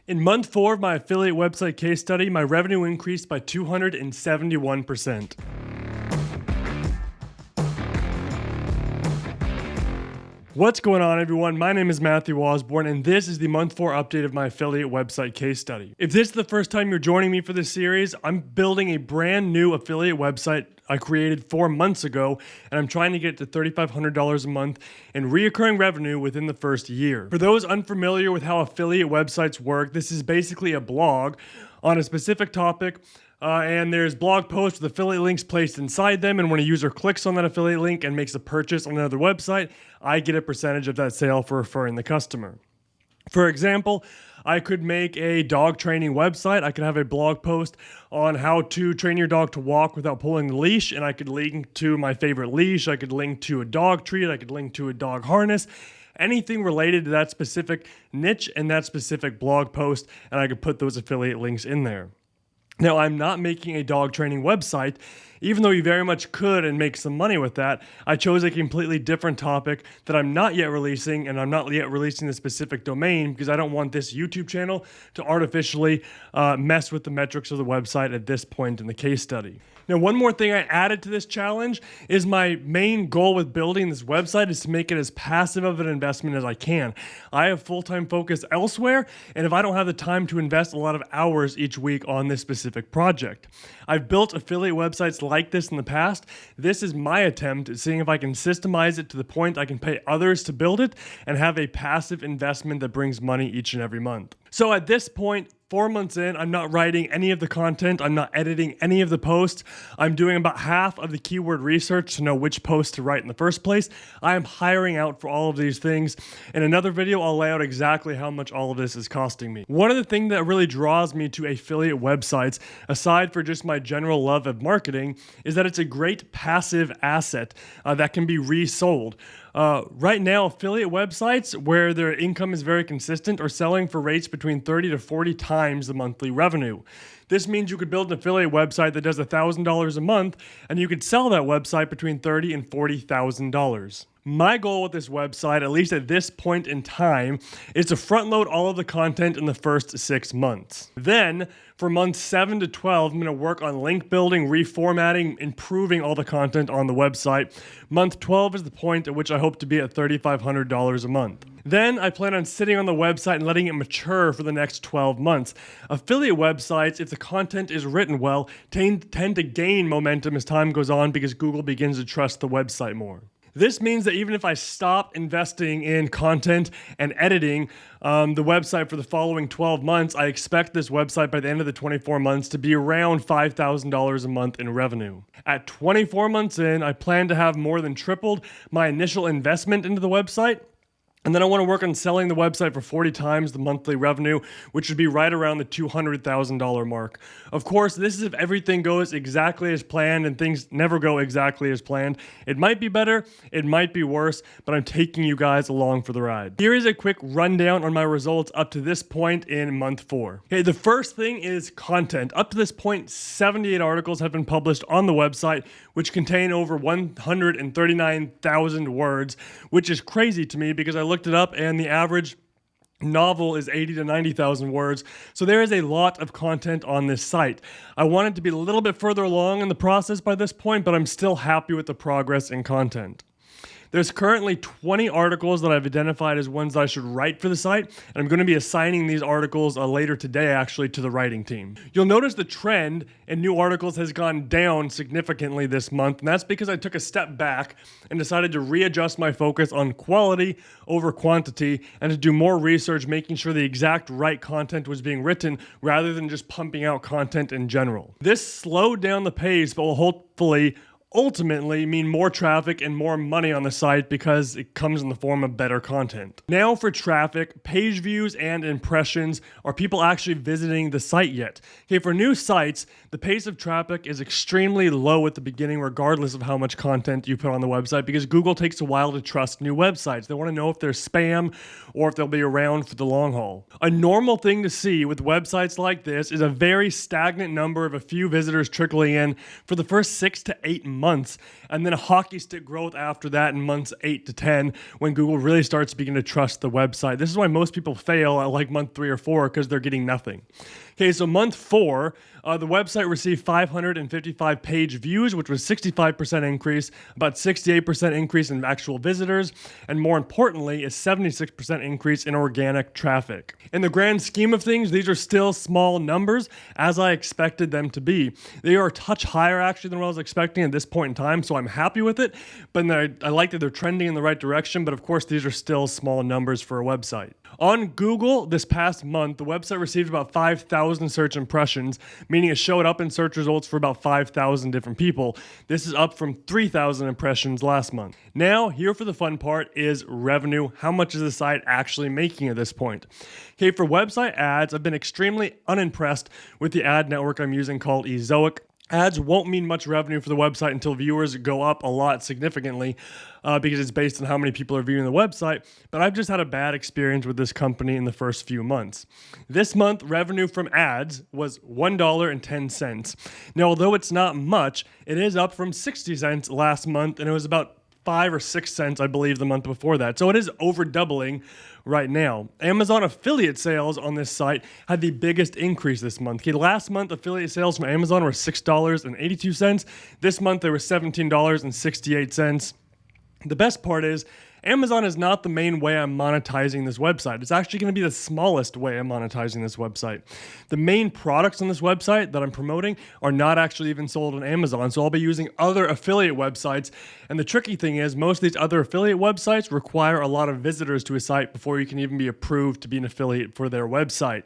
In month 4 of my affiliate website case study, my revenue increased by 271%. What's going on, everyone? My name is Matthew Osborn, and this is the month 4 update of my affiliate website case study. If this is the first time you're joining me for this series, I'm building a brand new affiliate website I created 4 months ago, and I'm trying to get to $3,500 a month in recurring revenue within the first year. For those unfamiliar with how affiliate websites work, this is basically a blog on a specific topic. And there's blog posts with affiliate links placed inside them, and when a user clicks on that affiliate link and makes a purchase on another website, I get a percentage of that sale for referring the customer. For example, I could make a dog training website. I could have a blog post on how to train your dog to walk without pulling the leash, and I could link to my favorite leash. I could link to a dog treat. I could link to a dog harness. Anything related to that specific niche and that specific blog post, and I could put those affiliate links in there. Now, I'm not making a dog training website, even though you very much could and make some money with that. I chose a completely different topic that I'm not yet releasing, and I'm not yet releasing the specific domain because I don't want this YouTube channel to artificially mess with the metrics of the website at this point in the case study. Now, one more thing I added to this challenge is my main goal with building this website is to make it as passive of an investment as I can. I have full-time focus elsewhere, and if I don't have the time to invest a lot of hours each week on this specific project. I've built affiliate websites like this in the past. This is my attempt at seeing if I can systemize it to the point I can pay others to build it and have a passive investment that brings money each and every month. So at this point, 4 months in, I'm not writing any of the content. I'm not editing any of the posts. I'm doing about half of the keyword research to know which posts to write in the first place. I am hiring out for all of these things. In another video, I'll lay out exactly how much all of this is costing me. One of the things that really draws me to affiliate websites, aside for just my general love of marketing, is that it's a great passive asset that can be resold. Right now, affiliate websites where their income is very consistent are selling for rates between 30 to 40 times the monthly revenue. This means you could build an affiliate website that does $1,000 a month, and you could sell that website between $30,000 and $40,000. My goal with this website, at least at this point in time, is to front load all of the content in the first 6 months. Then, for months 7 to 12, I'm going to work on link building, reformatting, improving all the content on the website. Month 12 is the point at which I hope to be at $3,500 a month. Then I plan on sitting on the website and letting it mature for the next 12 months. Affiliate websites, if the content is written well, tend to gain momentum as time goes on because Google begins to trust the website more. This means that even if I stop investing in content and editing the website for the following 12 months, I expect this website by the end of the 24 months to be around $5,000 a month in revenue. At 24 months in, I plan to have more than tripled my initial investment into the website. And then I want to work on selling the website for 40 times the monthly revenue, which would be right around the $200,000 mark. Of course, this is if everything goes exactly as planned, and things never go exactly as planned. It might be better, it might be worse, but I'm taking you guys along for the ride. Here is a quick rundown on my results up to this point in month 4. Okay, the first thing is content. Up to this point, 78 articles have been published on the website, which contain over 139,000 words, which is crazy to me because I looked it up and the average novel is 80 to 90,000 words. So there is a lot of content on this site. I wanted to be a little bit further along in the process by this point, but I'm still happy with the progress in content. There's currently 20 articles that I've identified as ones that I should write for the site, and I'm going to be assigning these articles later today actually to the writing team. You'll notice the trend in new articles has gone down significantly this month, and that's because I took a step back and decided to readjust my focus on quality over quantity and to do more research, making sure the exact right content was being written rather than just pumping out content in general. This slowed down the pace, but will hopefully ultimately mean more traffic and more money on the site because it comes in the form of better content. Now for traffic, page views and impressions. Are people actually visiting the site yet? Okay, for new sites, the pace of traffic is extremely low at the beginning regardless of how much content you put on the website because Google takes a while to trust new websites. They want to know if they're spam or if they'll be around for the long haul. A normal thing to see with websites like this is a very stagnant number of a few visitors trickling in for the first 6 to 8 months months, and then a hockey stick growth after that in months 8 to 10 when Google really starts beginning to trust the website. This is why most people fail at like month 3 or 4 because they're getting nothing. Okay, so month 4, the website received 555 page views, which was 65% increase, about 68% increase in actual visitors, and more importantly, a 76% increase in organic traffic. In the grand scheme of things, these are still small numbers, as I expected them to be. They are a touch higher actually than what I was expecting at this point in time, so I'm happy with it, but I like that they're trending in the right direction, but of course these are still small numbers for a website. On Google this past month, the website received about 5,000 search impressions, meaning it showed up in search results for about 5,000 different people. This is up from 3,000 impressions last month. Now, here for the fun part is revenue. How much is the site actually making at this point? Okay, for website ads, I've been extremely unimpressed with the ad network I'm using called Ezoic. Ads won't mean much revenue for the website until viewers go up a lot significantly because it's based on how many people are viewing the website, but I've just had a bad experience with this company in the first few months. This month, revenue from ads was $1.10. Now, although it's not much, it is up from 60 cents last month, and it was about 5 or 6 cents, I believe, the month before that. So it is over doubling right now. Amazon affiliate sales on this site had the biggest increase this month. Okay, last month, affiliate sales from Amazon were $6.82. This month, they were $17.68. The best part is, Amazon is not the main way I'm monetizing this website. It's actually going to be the smallest way I'm monetizing this website. The main products on this website that I'm promoting are not actually even sold on Amazon, so I'll be using other affiliate websites. And the tricky thing is, most of these other affiliate websites require a lot of visitors to a site before you can even be approved to be an affiliate for their website.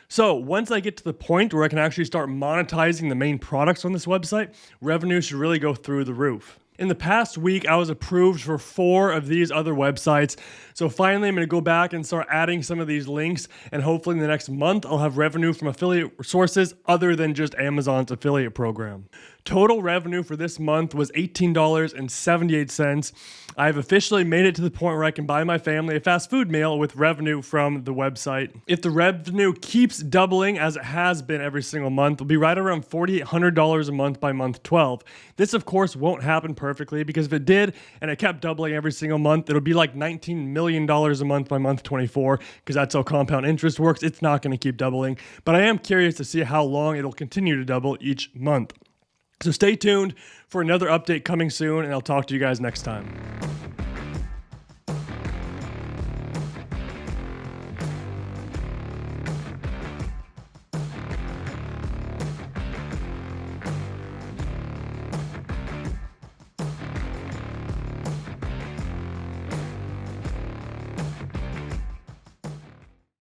So once I get to the point where I can actually start monetizing the main products on this website, revenue should really go through the roof. In the past week, I was approved for 4 of these other websites. So finally, I'm going to go back and start adding some of these links. And hopefully in the next month, I'll have revenue from affiliate sources other than just Amazon's affiliate program. Total revenue for this month was $18.78. I've officially made it to the point where I can buy my family a fast food meal with revenue from the website. If the revenue keeps doubling as it has been every single month, it'll be right around $4,800 a month by month 12. This, of course, won't happen perfectly because if it did and it kept doubling every single month, it'll be like $19 million a month by month 24 because that's how compound interest works. It's not going to keep doubling, but I am curious to see how long it'll continue to double each month. So stay tuned for another update coming soon, and I'll talk to you guys next time.